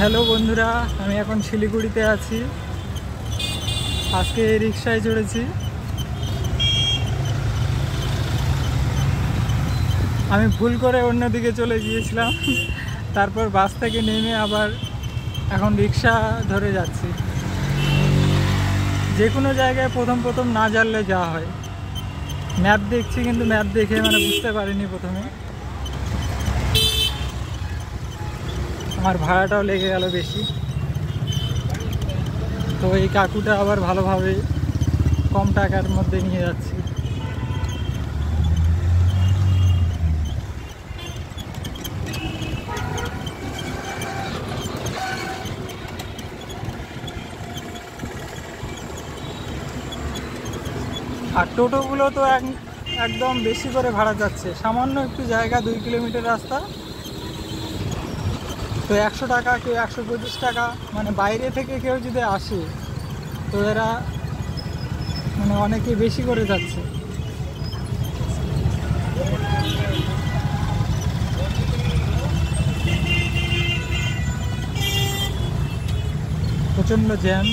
Hello বন্ধুরা, আমি এখন শিলিগুড়িতে আছি। আজকে রিকশায় চড়েছি। আমি ভুল করে অন্যদিকে চলে গিয়েছিলাম, তারপর বাস থেকে নেমে আবার এখন রিকশা ধরে যাচ্ছি। যে কোনো জায়গায় প্রথম না জানলে যাওয়া হয়। ম্যাপ দেখছি, কিন্তু ম্যাপ দেখে বুঝতে পারিনি প্রথমে। আমার ভাড়াটাও লেগে গেল বেশি। তো এই কাকুটা আবার ভালোভাবে কম টাকার মধ্যে নিয়ে যাচ্ছি। আর টোটোগুলো তো একদম বেশি করে ভাড়া যাচ্ছে। সামান্য একটু জায়গা, 2 কিলোমিটার রাস্তা, তো 100 টাকা, কেউ 125 টাকা। বাইরে থেকে কেউ যদি আসে তো এরা অনেকে বেশি করে যাচ্ছে। প্রচণ্ড জ্যাম।